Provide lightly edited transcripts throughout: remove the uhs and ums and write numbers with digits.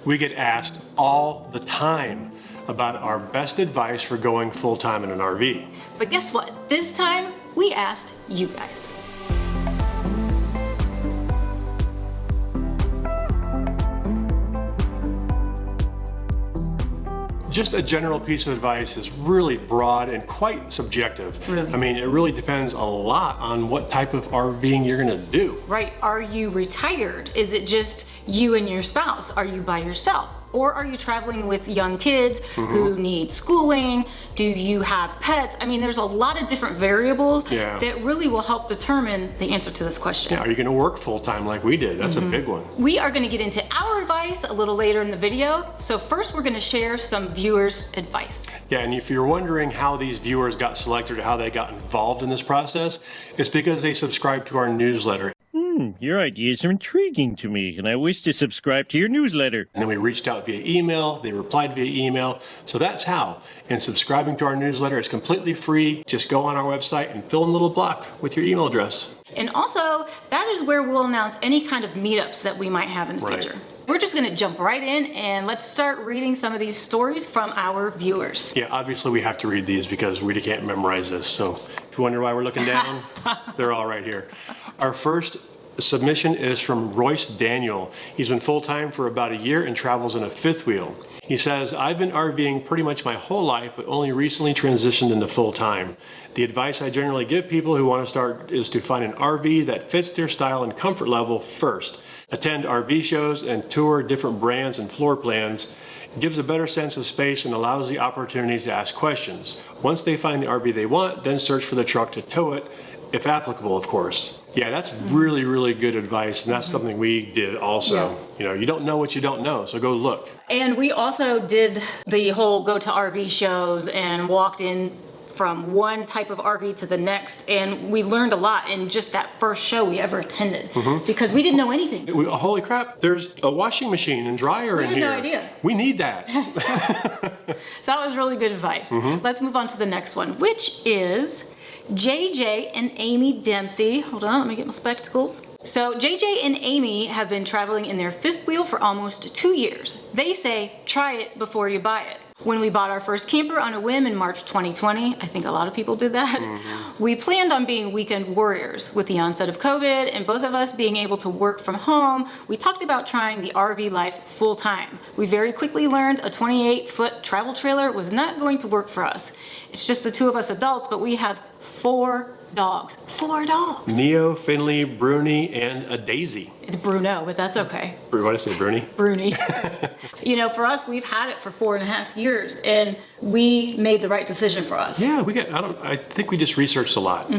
We get asked all the time about our best advice for going full-time in an RV. But guess what? This time, we asked you guys. Just a general piece of advice is really broad and quite subjective. Really? I mean, it really depends a lot on what type of RVing you're gonna do. Right, are you retired? Is it just you and your spouse? Are you by yourself? Or are you traveling with young kids who need schooling? Do you have pets? I mean, there's a lot of different variables that really will help determine the answer to this question. Yeah, are you gonna work full-time like we did? That's a big one. We are gonna get into our advice a little later in the video. So first we're gonna share some viewers' advice. Yeah, and if you're wondering how these viewers got selected or how they got involved in this process, it's because they subscribe to our newsletter. Your ideas are intriguing to me, and I wish to subscribe to your newsletter. And then we reached out via email, they replied via email, so that's how. And subscribing to our newsletter is completely free. Just go on our website and fill in a little block with your email address. And also, that is where we'll announce any kind of meetups that we might have in the future. We're just gonna jump right in and let's start reading some of these stories from our viewers. Yeah, obviously we have to read these because we can't memorize this. So if you wonder why we're looking down, they're all right here. Our first submission is from Royce Daniel. He's been full-time for about a year and travels in a fifth wheel. He says, I've been RVing pretty much my whole life, but only recently transitioned into full-time. The advice I generally give people who want to start is to find an RV that fits their style and comfort level first. Attend RV shows and tour different brands and floor plans. It gives a better sense of space and allows the opportunity to ask questions. Once they find the RV they want, then search for the truck to tow it, if applicable, of course. Yeah, that's really, really good advice, and that's something we did also. You know, you don't know what you don't know, so go look. And we also did the whole go to RV shows and walked in from one type of RV to the next, and we learned a lot in just that first show we ever attended because we didn't know anything. Holy crap, there's a washing machine and dryer in here. We had no idea. We need that. So that was really good advice. Let's move on to the next one, which is JJ and Amy Dempsey. Hold on, let me get my spectacles. So JJ and Amy have been traveling in their fifth wheel for almost 2 years. They say, try it before you buy it. When we bought our first camper on a whim in March 2020, I think a lot of people did that, we planned on being weekend warriors. With the onset of COVID and both of us being able to work from home, we talked about trying the RV life full time. We very quickly learned a 28-foot travel trailer was not going to work for us. It's just the two of us adults, but we have 4 dogs. 4 dogs. Nehou, Finley, Bruni, and a Daisy. It's Bruno, but that's okay. What did I say, Bruni? Bruni. You know, for us, we've had it for 4.5 years, and we made the right decision for us. Yeah, I think we just researched a lot.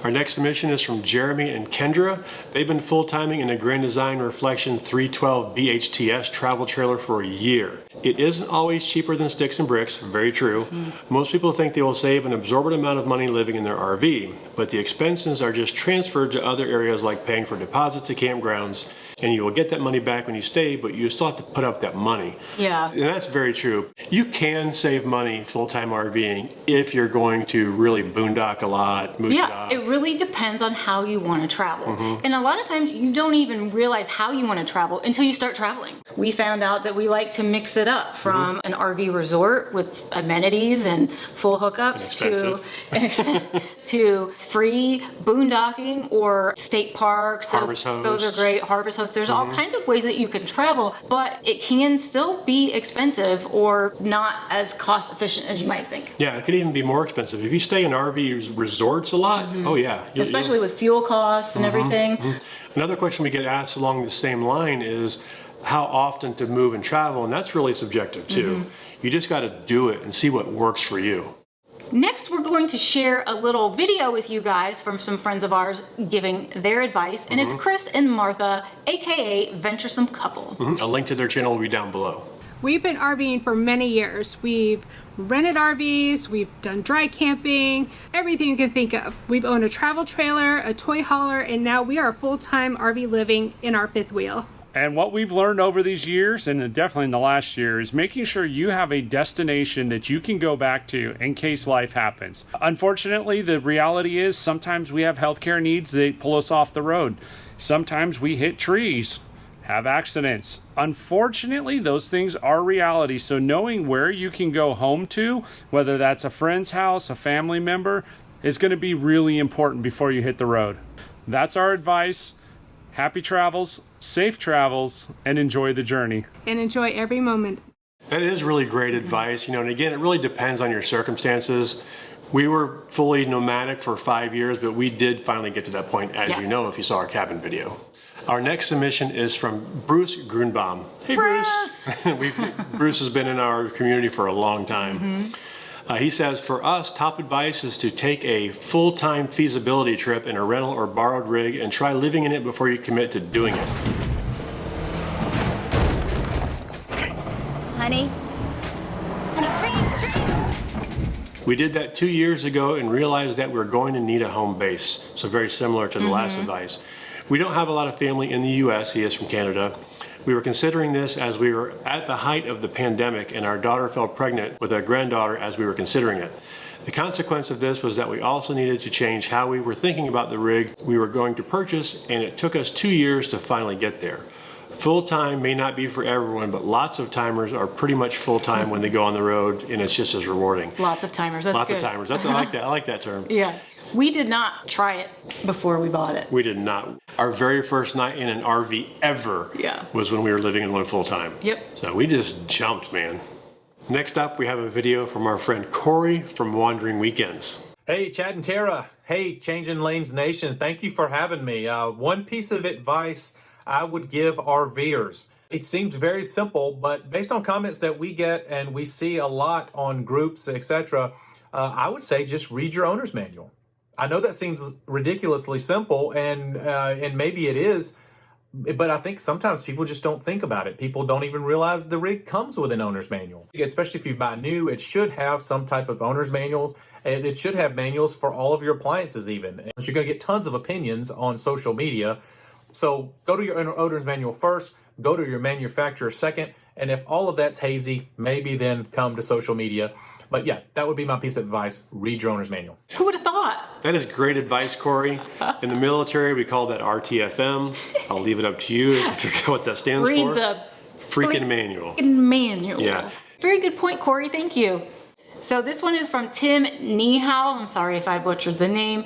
Our next submission is from Jeremy and Kendra. They've been full-timing in a Grand Design Reflection 312 BHTS travel trailer for a year. It isn't always cheaper than sticks and bricks, very true. Most people think they will save an absorbent amount of money living in their RV, but the expenses are just transferred to other areas like paying for deposits at campgrounds, and you will get that money back when you stay, but you still have to put up that money. Yeah. And that's very true. You can save money full-time RVing if you're going to really boondock a lot, mooch it up. It really depends on how you want to travel. And a lot of times you don't even realize how you want to travel until you start traveling. We found out that we like to mix it up from an RV resort with amenities and full hookups to free boondocking or state parks. Harvest hosts. Those are great. Harvest hosts. There's all kinds of ways that you can travel, but it can still be expensive or not as cost efficient as you might think. Yeah, it could even be more expensive. If you stay in RV resorts a lot, oh yeah. Especially with fuel costs and everything. Another question we get asked along the same line is how often to move and travel, and that's really subjective too. You just got to do it and see what works for you. Next, we're going to share a little video with you guys from some friends of ours giving their advice, and it's Chris and Martha, aka Venturesome Couple. A link to their channel will be down below. We've been RVing for many years. We've rented RVs, we've done dry camping, everything you can think of. We've owned a travel trailer, a toy hauler, and now we are full-time RV living in our fifth wheel. And what we've learned over these years, and definitely in the last year, is making sure you have a destination that you can go back to in case life happens. Unfortunately, the reality is sometimes we have healthcare needs that pull us off the road. Sometimes we hit trees. have accidents. Unfortunately, those things are reality. So knowing where you can go home to, whether that's a friend's house, a family member, is going to be really important before you hit the road. That's our advice. Happy travels, safe travels, and enjoy the journey. And enjoy every moment. That is really great advice, and again, it really depends on your circumstances. We were fully nomadic for 5 years, but we did finally get to that point, as you know, if you saw our cabin video. Our next submission is from Bruce Grunbaum. Hey, Bruce! Bruce has been in our community for a long time. He says, for us, top advice is to take a full-time feasibility trip in a rental or borrowed rig and try living in it before you commit to doing it. Honey? We did that 2 years ago and realized that we're going to need a home base. So very similar to the last advice. We don't have a lot of family in the US. He is from Canada. We were considering this as we were at the height of the pandemic, and our daughter fell pregnant with our granddaughter as we were considering it. The consequence of this was that we also needed to change how we were thinking about the rig we were going to purchase, and it took us 2 years to finally get there. Full-time may not be for everyone, but lots of timers are pretty much full-time when they go on the road, and it's just as rewarding. Lots of timers, that's Lots good. of timers. I like that. I like that term. Yeah. We did not try it before we bought it. We did not. Our very first night in an RV ever was when we were living in one full-time. Yep. So we just jumped, man. Next up, we have a video from our friend Corey from Wandering Weekends. Hey, Chad and Tara. Hey, Changing Lanes Nation. Thank you for having me. One piece of advice I would give RVers. It seems very simple, but based on comments that we get and we see a lot on groups, etc., I would say just read your owner's manual. I know that seems ridiculously simple, and maybe it is, but I think sometimes people just don't think about it. People don't even realize the rig comes with an owner's manual. Especially if you buy new, it should have some type of owner's manual. It should have manuals for all of your appliances even. And you're going to get tons of opinions on social media. So go to your owner's manual first, go to your manufacturer second, and if all of that's hazy, maybe then come to social media. But yeah, that would be my piece of advice. Read your owner's manual. Who would have thought? That is great advice, Corey. In the military, we call that RTFM. I'll leave it up to you to figure out what that stands for. Read the freaking manual. Manual. Yeah. Very good point, Corey. Thank you. So this one is from Tim Nehou. I'm sorry if I butchered the name.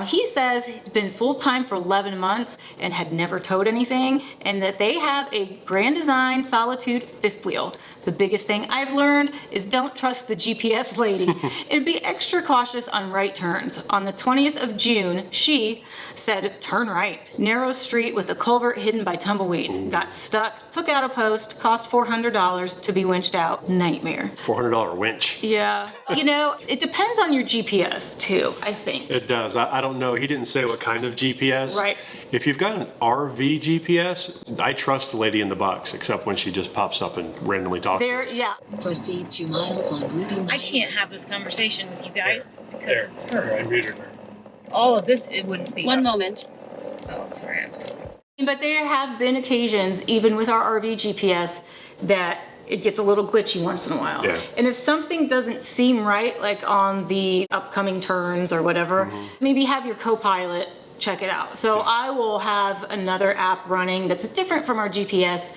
He says he's been full-time for 11 months and had never towed anything, and that they have a Grand Design Solitude fifth wheel. The biggest thing I've learned is don't trust the GPS lady and be extra cautious on right turns. On the 20th of June, she said, turn right. Narrow street with a culvert hidden by tumbleweeds. Got stuck, took out a post, cost $400 to be winched out. Nightmare. $400 winch. Yeah. It depends on your GPS too, I think. It does. I don't know. He didn't say what kind of GPS. Right. If you've got an RV GPS, I trust the lady in the box, except when she just pops up and randomly talks to us. Yeah. Proceed 2 miles on Route 9. I can't have this conversation with you guys because of her. I muted her. All of this, it wouldn't be. One moment. Oh, sorry, I'm still. But there have been occasions, even with our RV GPS, that it gets a little glitchy once in a while. Yeah. And if something doesn't seem right, like on the upcoming turns or whatever, maybe have your co-pilot check it out. So I will have another app running that's different from our GPS,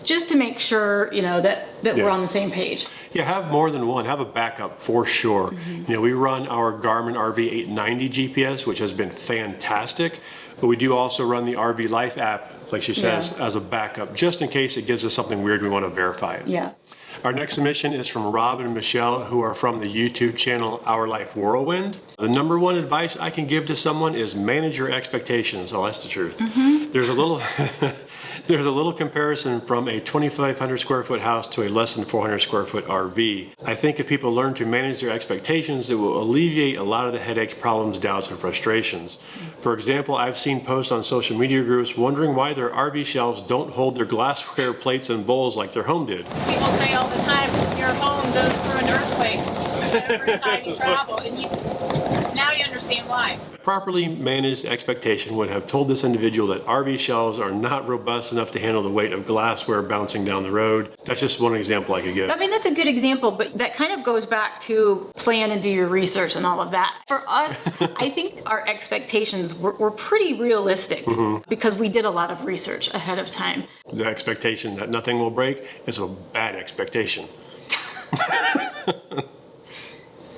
just to make sure, that we're on the same page. Yeah, have more than one. Have a backup for sure. We run our Garmin RV 890 GPS, which has been fantastic, but we do also run the RV Life app, like she says, as a backup, just in case it gives us something weird we want to verify it. Yeah. Our next submission is from Rob and Michelle, who are from the YouTube channel Our Life Whirlwind. The number one advice I can give to someone is manage your expectations. Oh, that's the truth. There's a little there's a little comparison from a 2,500 square foot house to a less than 400 square foot RV. I think if people learn to manage their expectations, it will alleviate a lot of the headaches, problems, doubts, and frustrations. For example, I've seen posts on social media groups wondering why their RV shelves don't hold their glassware plates and bowls like their home did. People say all the time, your home goes through an earthquake every time you travel, and now you understand Stand by. Properly managed expectation would have told this individual that RV shelves are not robust enough to handle the weight of glassware bouncing down the road. That's just one example I could give. I mean, that's a good example, but that kind of goes back to plan and do your research and all of that. For us, I think our expectations were pretty realistic because we did a lot of research ahead of time. The expectation that nothing will break is a bad expectation.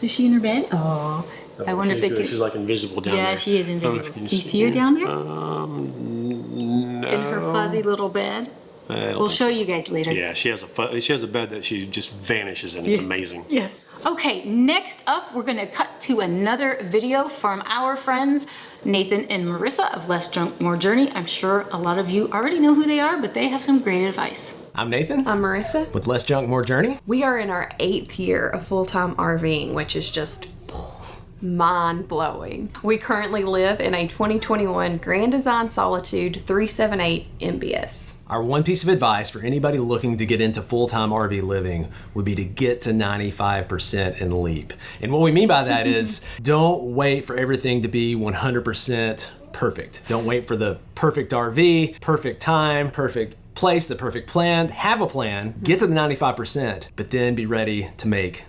Is she in her bed? Oh, I wonder if they could. She's like invisible down there. Yeah, she is invisible. Do you see her down there? No. In her fuzzy little bed? We'll show you guys later. Yeah, she has a bed that she just vanishes in. It's amazing. Yeah. Okay, next up, we're gonna cut to another video from our friends, Nathan and Marissa of Less Junk, More Journey. I'm sure a lot of you already know who they are, but they have some great advice. I'm Nathan. I'm Marissa. With Less Junk, More Journey. We are in our 8th year of full-time RVing, which is just mind-blowing. We currently live in a 2021 Grand Design Solitude 378 MBS. Our one piece of advice for anybody looking to get into full-time RV living would be to get to 95% and leap. And what we mean by that is don't wait for everything to be 100% perfect. Don't wait for the perfect RV, perfect time, perfect place, the perfect plan. Have a plan, get to the 95%, but then be ready to make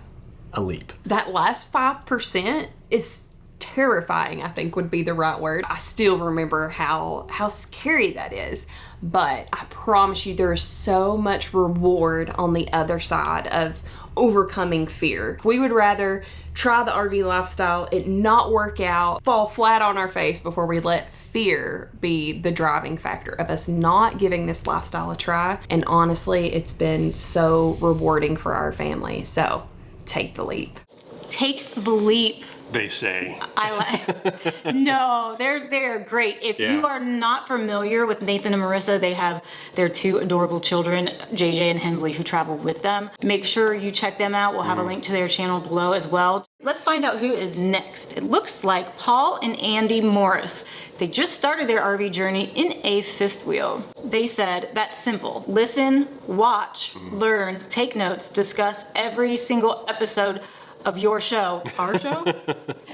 a leap. That last 5% is terrifying, I think would be the right word. I still remember how scary that is, but I promise you there is so much reward on the other side of overcoming fear. We would rather try the RV lifestyle, it not work out, fall flat on our face before we let fear be the driving factor of us not giving this lifestyle a try. And honestly, it's been so rewarding for our family. So take the leap. Take the leap. They say. No, they're great. If you are not familiar with Nathan and Marissa, they have their 2 adorable children, JJ and Hensley, who travel with them. Make sure you check them out. We'll have a link to their channel below as well. Let's find out who is next. It looks like Paul and Andy Morris. They just started their RV journey in a 5th wheel. They said, that's simple. Listen, watch, learn, take notes, discuss every single episode of your show, our show,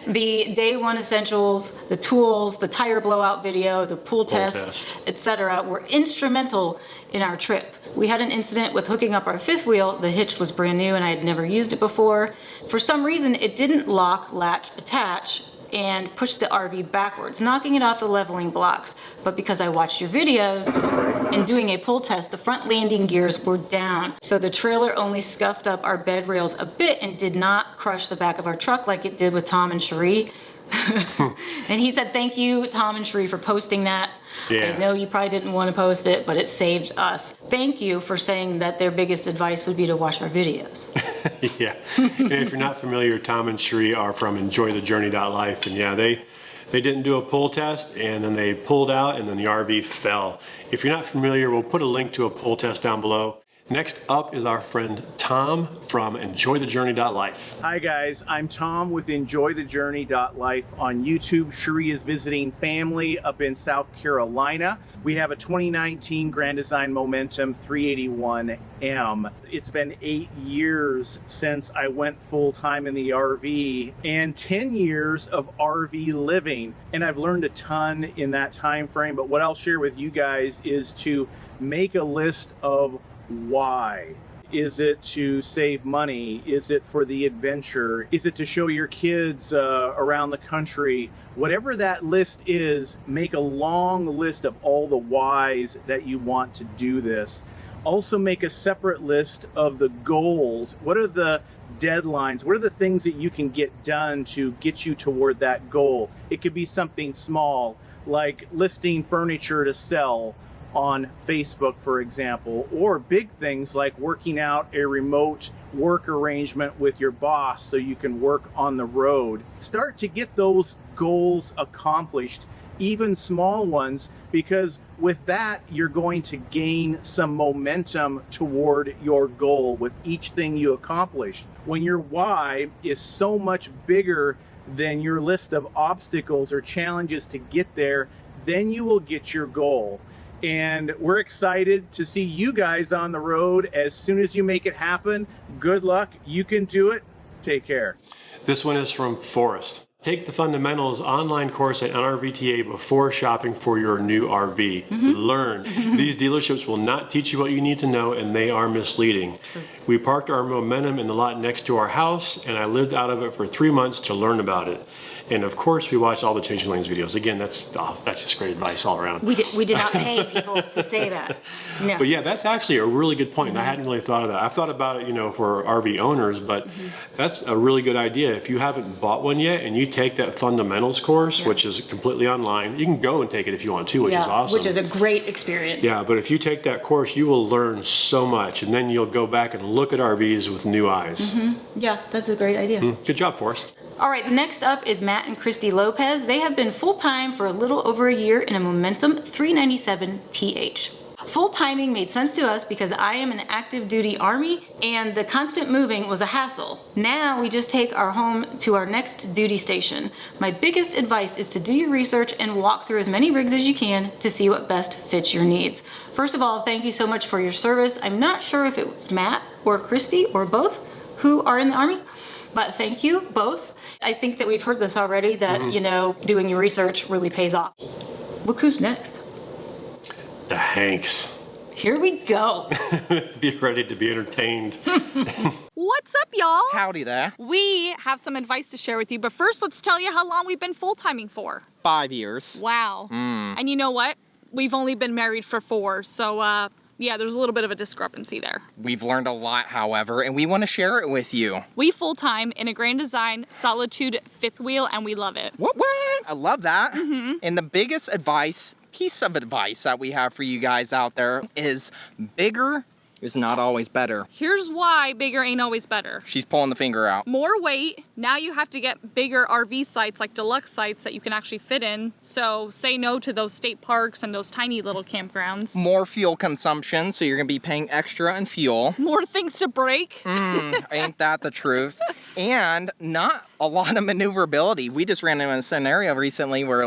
the day one essentials, the tools, the tire blowout video, the pool test, etc. were instrumental in our trip. We had an incident with hooking up our 5th wheel. The hitch was brand new and I had never used it before. For some reason, it didn't lock, latch, attach, and push the RV backwards, knocking it off the leveling blocks. But because I watched your videos and doing a pull test, the front landing gears were down. So the trailer only scuffed up our bed rails a bit and did not crush the back of our truck like it did with Tom and Cherie. And he said, thank you, Tom and Cherie, for posting that. I know you probably didn't want to post it, but it saved us. Thank you for saying that their biggest advice would be to watch our videos. Yeah. And if you're not familiar, Tom and Cherie are from EnjoyTheJourney.life. And yeah, they didn't do a pull test, and then they pulled out, and then the RV fell. If you're not familiar, we'll put a link to a pull test down below. Next up is our friend Tom from EnjoyTheJourney.life. Hi guys, I'm Tom with EnjoyTheJourney.life on YouTube. Cherie is visiting family up in South Carolina. We have a 2019 Grand Design Momentum 381M. It's been 8 years since I went full-time in the RV and 10 years of RV living. And I've learned a ton in that time frame, but what I'll share with you guys is to make a list of why. Is it to save money? Is it for the adventure? Is it to show your kids around the country? Whatever that list is, make a long list of all the whys that you want to do this. Also make a separate list of the goals. What are the deadlines? What are the things that you can get done to get you toward that goal? It could be something small, like listing furniture to sell on Facebook, for example, or big things like working out a remote work arrangement with your boss so you can work on the road. Start to get those goals accomplished, even small ones, because with that, you're going to gain some momentum toward your goal with each thing you accomplish. When your why is so much bigger than your list of obstacles or challenges to get there, then you will get your goal. And we're excited to see you guys on the road as soon as you make it happen. Good luck. You can do it. Take care. This one is from Forrest. Take the Fundamentals online course at NRVTA before shopping for your new RV. Learn. These dealerships will not teach you what you need to know, and they are misleading. We parked our Momentum in the lot next to our house, and I lived out of it for 3 months to learn about it. And of course, we watched all the Changing Lanes videos. Again, that's just great advice all around. We did not pay people to say that. No. But yeah, that's actually a really good point. I hadn't really thought of that. I've thought about it, for RV owners, but that's a really good idea. If you haven't bought one yet and you take that Fundamentals course, which is completely online, you can go and take it if you want to, which is awesome. Which is a great experience. Yeah, but if you take that course, you will learn so much, and then you'll go back and look at RVs with new eyes. Yeah, that's a great idea. Good job, Forrest. All right, next up is Matt and Christy Lopez. They have been full-time for a little over a year in a Momentum 397TH. Full timing made sense to us because I am an active duty Army and the constant moving was a hassle. Now we just take our home to our next duty station. My biggest advice is to do your research and walk through as many rigs as you can to see what best fits your needs. First of all, thank you so much for your service. I'm not sure if it was Matt or Christy or both who are in the Army, but thank you both. I think that we've heard this already, that, doing your research really pays off. Look who's next. The Hanks. Here we go. Be ready to be entertained. What's up, y'all? Howdy there. We have some advice to share with you, but first let's tell you how long we've been full-timing for. 5 years. Wow. And you know what? We've only been married for 4, so yeah, there's a little bit of a discrepancy there. We've learned a lot, however, and we want to share it with you. We full-time in a Grand Design Solitude fifth wheel, and we love it. What? I love that. And the biggest piece of advice that we have for you guys out there is bigger is not always better. Here's why bigger ain't always better. She's pulling the finger out. More weight. Now you have to get bigger RV sites, like deluxe sites that you can actually fit in. So say no to those state parks and those tiny little campgrounds. More fuel consumption, so you're gonna be paying extra in fuel. More things to break. Ain't that the truth? And not a lot of maneuverability. We just ran into a scenario recently where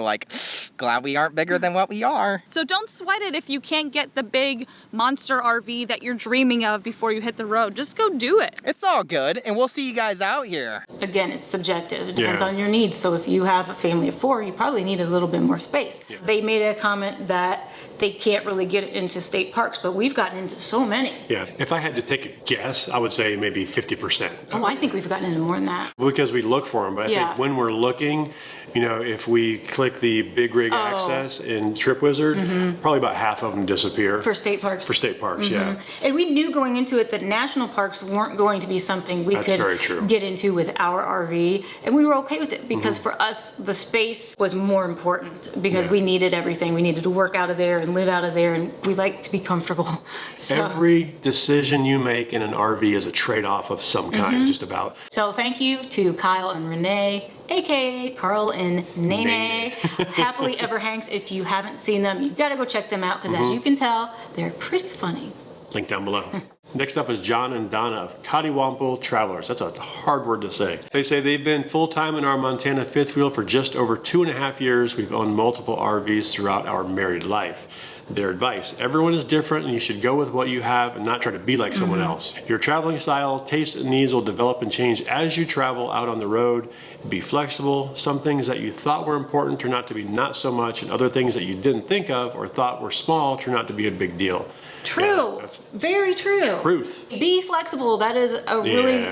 glad we aren't bigger than what we are. So don't sweat it if you can't get the big monster RV that you're dreaming of before you hit the road. Just go do it. It's all good, and we'll see you guys out here. Again, it's subjective. It depends on your needs. So if you have a family of 4, you probably need a little bit more space. They made a comment that they can't really get into state parks, but we've gotten into so many. Yeah, if I had to take a guess, I would say maybe 50%. Oh, I think we've gotten into more than that. Because we look for them, but I think when we're looking, if we click the big rig access in Trip Wizard, probably about half of them disappear. For state parks? For state parks, yeah. And we knew going into it that national parks weren't going to be something we could get into with our RV, and we were okay with it because for us, the space was more important because we needed everything. We needed to work out of there and live out of there, and we like to be comfortable. So, every decision you make in an RV is a trade-off of some kind, just about. So thank you to Kyle and Renee, aka Carl and Nene. Happily Ever Hanks. If you haven't seen them, you've got to go check them out because as you can tell, they're pretty funny. Link down below. Next up is John and Donna of Kadi Wampo Travelers. That's a hard word to say. They say they've been full-time in our Montana fifth wheel for just over 2.5 years. We've owned multiple RVs throughout our married life. Their advice: everyone is different and you should go with what you have and not try to be like someone else. Your traveling style, taste, and needs will develop and change as you travel out on the road. Be flexible. Some things that you thought were important turn out to be not so much, and other things that you didn't think of or thought were small turn out to be a big deal. True. Yeah, very true. Truth. Be flexible. That is a really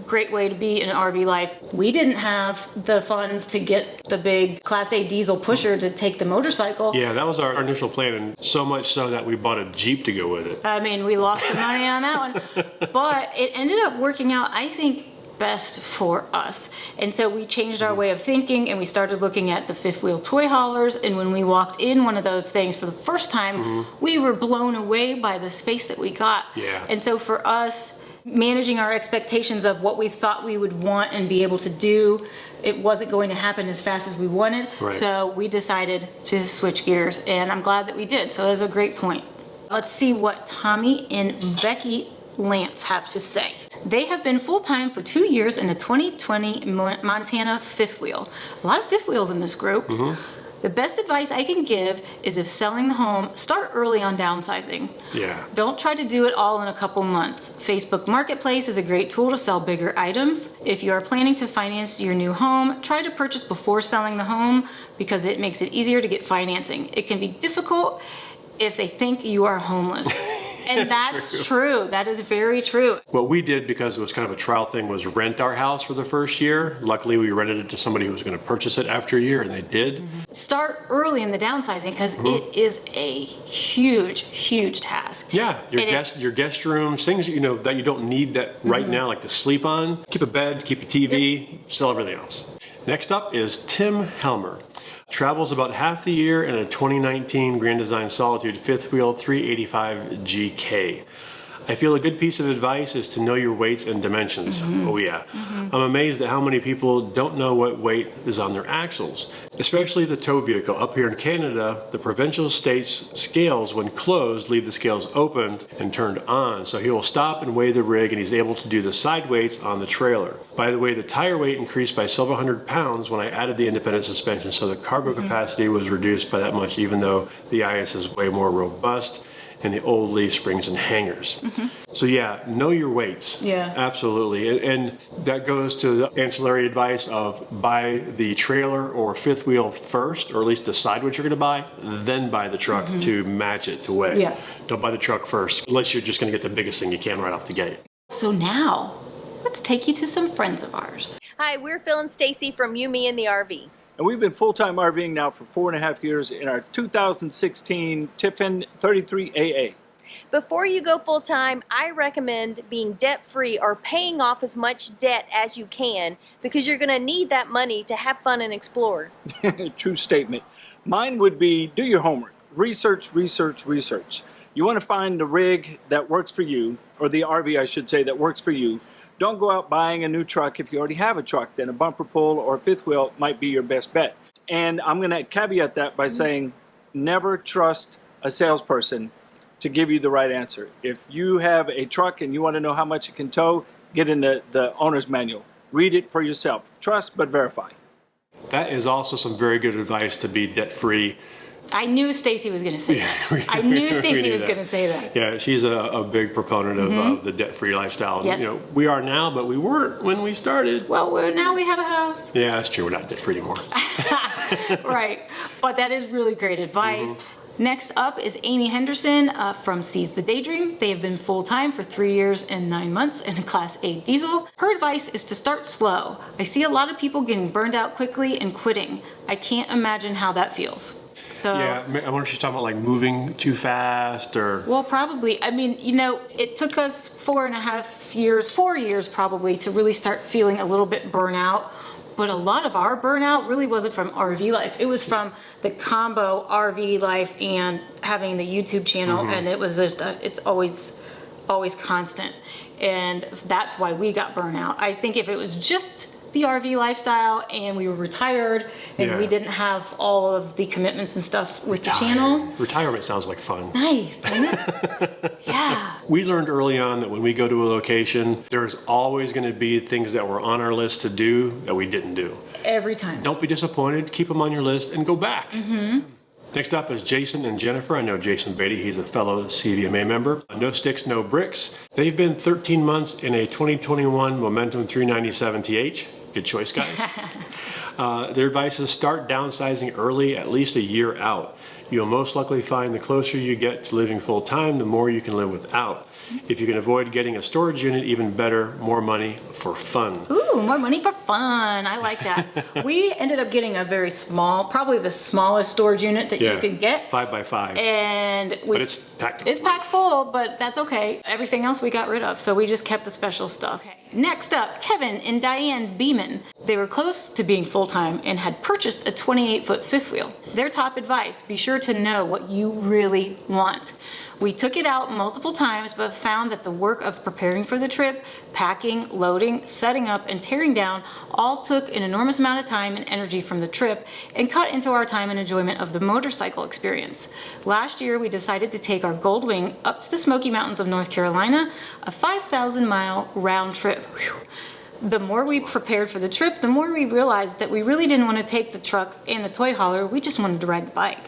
great way to be in RV life. We didn't have the funds to get the big Class A diesel pusher to take the motorcycle. Yeah, that was our initial plan, and so much so that we bought a Jeep to go with it. I mean, we lost some money on that one, but it ended up working out, I think, best for us. And so we changed our way of thinking and we started looking at the fifth wheel toy haulers, and when we walked in one of those things for the first time, we were blown away by the space that we got. And so for us, managing our expectations of what we thought we would want and be able to do, it wasn't going to happen as fast as we wanted. So we decided to switch gears, and I'm glad that we did. So that's a great point. Let's see what Tommy and Becky Lance have to say. They have been full-time for 2 years in a 2020 Montana fifth wheel. A lot of fifth wheels in this group. The best advice I can give is if selling the home, start early on downsizing. Yeah. Don't try to do it all in a couple months. Facebook Marketplace is a great tool to sell bigger items. If you are planning to finance your new home, try to purchase before selling the home because it makes it easier to get financing. It can be difficult if they think you are homeless. And that's true. That is very true. What we did, because it was kind of a trial thing, was rent our house for the first year. Luckily, we rented it to somebody who was going to purchase it after a year, and they did. Start early in the downsizing because it is a huge, huge task. Yeah, your guest rooms, things that you don't need that right now, like to sleep on. Keep a bed, keep a TV, sell everything else. Next up is Tim Helmer. Travels about half the year in a 2019 Grand Design Solitude fifth wheel 385 GK. I feel a good piece of advice is to know your weights and dimensions. Oh yeah. I'm amazed at how many people don't know what weight is on their axles, especially the tow vehicle. Up here in Canada, the provincial states scales, when closed, leave the scales opened and turned on. So he will stop and weigh the rig, and he's able to do the side weights on the trailer. By the way, the tire weight increased by several hundred pounds when I added the independent suspension, so the cargo capacity was reduced by that much, even though the IS is way more robust and the old leaf springs and hangers. So yeah, know your weights. Yeah. Absolutely. And that goes to the ancillary advice of buy the trailer or fifth wheel first, or at least decide what you're gonna buy, then buy the truck to match it to weigh. Yeah. Don't buy the truck first, unless you're just gonna get the biggest thing you can right off the gate. So now, let's take you to some friends of ours. Hi, we're Phil and Stacy from You, Me, and the RV. And we've been full-time RVing now for 4.5 years in our 2016 Tiffin 33AA. Before you go full-time, I recommend being debt-free or paying off as much debt as you can because you're going to need that money to have fun and explore. True statement. Mine would be do your homework. Research, research, research. You want to find the rig that works for you, or the RV I should say that works for you. Don't go out buying a new truck if you already have a truck. Then a bumper pull or a fifth wheel might be your best bet. And I'm going to caveat that by saying never trust a salesperson to give you the right answer. If you have a truck and you want to know how much it can tow, get in the owner's manual. Read it for yourself. Trust but verify. That is also some very good advice to be debt-free. I knew Stacy was going to say that. I knew Stacy was going to say that. Yeah, she's a big proponent of the debt-free lifestyle. Yes. We are now, but we weren't when we started. Well, now we have a house. Yeah, that's true. We're not debt-free anymore. Right. But that is really great advice. Next up is Amy Henderson from Seize the Daydream. They have been full-time for 3 years and 9 months in a Class A diesel. Her advice is to start slow. I see a lot of people getting burned out quickly and quitting. I can't imagine how that feels. So, yeah, I wonder if she's talking about like moving too fast or... Well, probably. I mean, it took us 4 years probably to really start feeling a little bit burnout. But a lot of our burnout really wasn't from RV life. It was from the combo RV life and having the YouTube channel. And it was just, it's always constant. And that's why we got burnout. I think if it was just the RV lifestyle and we were retired and we didn't have all of the commitments and stuff with the channel. Retirement sounds like fun. Nice, doesn't it? Yeah. We learned early on that when we go to a location, there's always going to be things that were on our list to do that we didn't do. Every time. Don't be disappointed. Keep them on your list and go back. Next up is Jason and Jennifer. I know Jason Beatty, he's a fellow CVMA member. No Sticks, No Bricks. They've been 13 months in a 2021 Momentum 397TH. Good choice, guys. Their advice is start downsizing early, at least a year out. You'll most likely find the closer you get to living full time, the more you can live without. If you can avoid getting a storage unit, even better, more money for fun. Ooh, more money for fun. I like that. We ended up getting a very small, probably the smallest storage unit that you could get. 5x5. And but it's packed. It's packed full, but that's okay. Everything else we got rid of, so we just kept the special stuff. Okay. Next up, Kevin and Diane Beeman. They were close to being full-time and had purchased a 28-foot fifth wheel. Their top advice, be sure to know what you really want. We took it out multiple times, but found that the work of preparing for the trip, packing, loading, setting up, and tearing down all took an enormous amount of time and energy from the trip and cut into our time and enjoyment of the motorcycle experience. Last year, we decided to take our Gold Wing up to the Smoky Mountains of North Carolina, a 5,000-mile round trip. Whew. The more we prepared for the trip, the more we realized that we really didn't want to take the truck and the toy hauler, we just wanted to ride the bike.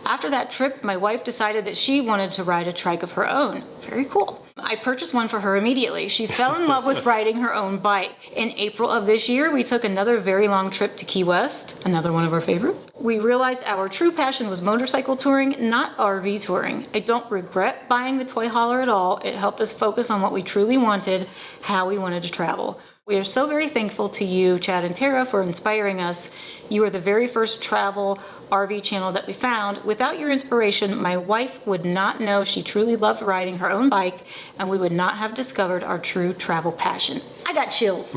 After that trip, my wife decided that she wanted to ride a trike of her own. Very cool. I purchased one for her immediately. She fell in love with riding her own bike. In April of this year, we took another very long trip to Key West, another one of our favorites. We realized our true passion was motorcycle touring, not RV touring. I don't regret buying the toy hauler at all. It helped us focus on what we truly wanted, how we wanted to travel. We are so very thankful to you, Chad and Tara, for inspiring us. You are the very first travel RV channel that we found. Without your inspiration, my wife would not know she truly loved riding her own bike, and we would not have discovered our true travel passion. I got chills.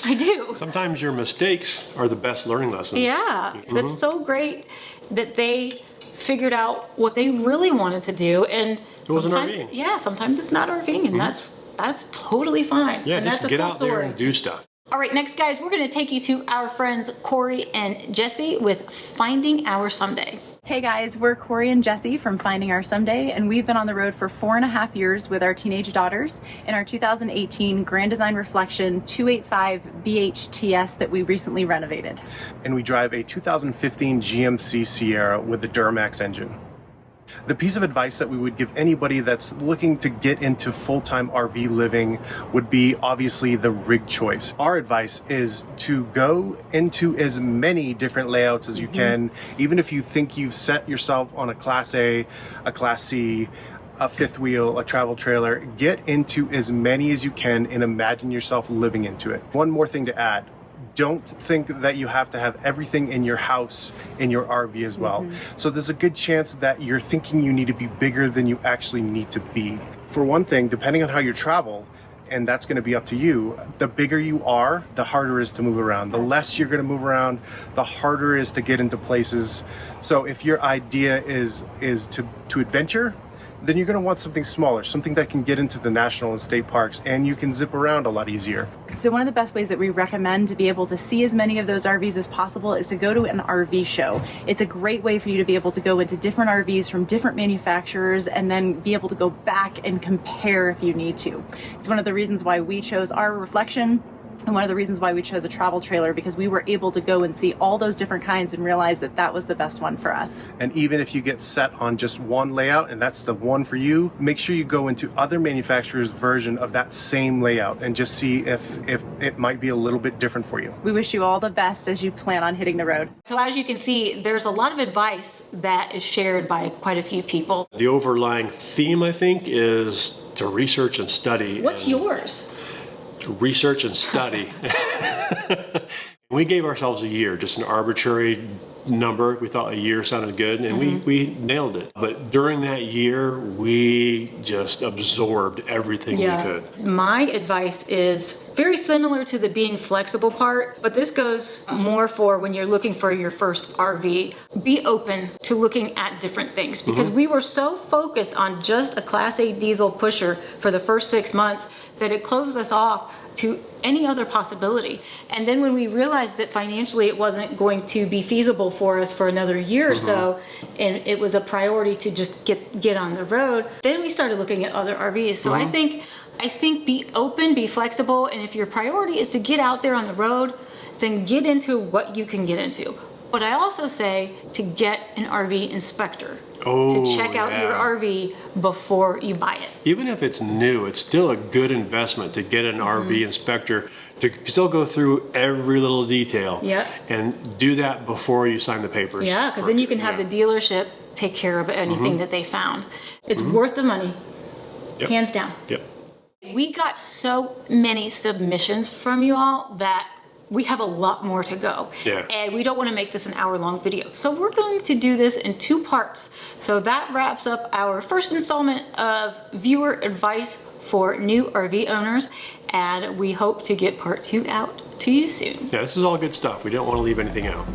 I do. Sometimes your mistakes are the best learning lessons. Yeah, that's so great that they figured out what they really wanted to do, and it wasn't RVing. Yeah, sometimes it's not RVing, and that's totally fine. Yeah, and just that's get a cool out there story. and do stuff. All right, next guys, we're gonna take you to our friends Corey and Jessie with Finding Our Someday. Hey guys, we're Corey and Jessie from Finding Our Someday, and we've been on the road for 4.5 years with our teenage daughters in our 2018 Grand Design Reflection 285 BHTS that we recently renovated. And we drive a 2015 GMC Sierra with the Duramax engine. The piece of advice that we would give anybody that's looking to get into full-time RV living would be obviously the rig choice. Our advice is to go into as many different layouts as you can, even if you think you've set yourself on a Class A, a Class C, a fifth wheel, a travel trailer. Get into as many as you can and imagine yourself living into it. One more thing to add. Don't think that you have to have everything in your house in your RV as well. So there's a good chance that you're thinking you need to be bigger than you actually need to be. For one thing, depending on how you travel, and that's going to be up to you, the bigger you are, the harder it is to move around. The less you're going to move around, the harder it is to get into places. So if your idea is to adventure, then you're going to want something smaller, something that can get into the national and state parks, and you can zip around a lot easier. So one of the best ways that we recommend to be able to see as many of those RVs as possible is to go to an RV show. It's a great way for you to be able to go into different RVs from different manufacturers and then be able to go back and compare if you need to. It's one of the reasons why we chose our Reflection, and one of the reasons why we chose a travel trailer, because we were able to go and see all those different kinds and realize that that was the best one for us. And even if you get set on just one layout and that's the one for you, make sure you go into other manufacturers' version of that same layout and just see if it might be a little bit different for you. We wish you all the best as you plan on hitting the road. So as you can see, there's a lot of advice that is shared by quite a few people. The overlying theme, I think, is to research and study. What's yours? To research and study. We gave ourselves a year, just an arbitrary number. We thought a year sounded good, and we nailed it. But during that year, we just absorbed everything we could. My advice is very similar to the being flexible part, but this goes more for when you're looking for your first RV. Be open to looking at different things, because we were so focused on just a Class A diesel pusher for the first 6 months that it closed us off to any other possibility. And then when we realized that financially it wasn't going to be feasible for us for another year or so, and it was a priority to just get on the road, then we started looking at other RVs. So I think be open, be flexible, and if your priority is to get out there on the road, then get into what you can get into. But I also say to get an RV inspector to check out your RV before you buy it. Even if it's new, it's still a good investment to get an RV inspector to still go through every little detail and do that before you sign the papers. Yeah, because then you can have the dealership take care of anything that they found. It's worth the money, hands down. We got so many submissions from you all that we have a lot more to go. And we don't want to make this an hour-long video. So we're going to do this in 2 parts. So that wraps up our first installment of viewer advice for new RV owners. And we hope to get part 2 out to you soon. Yeah, this is all good stuff. We don't want to leave anything out.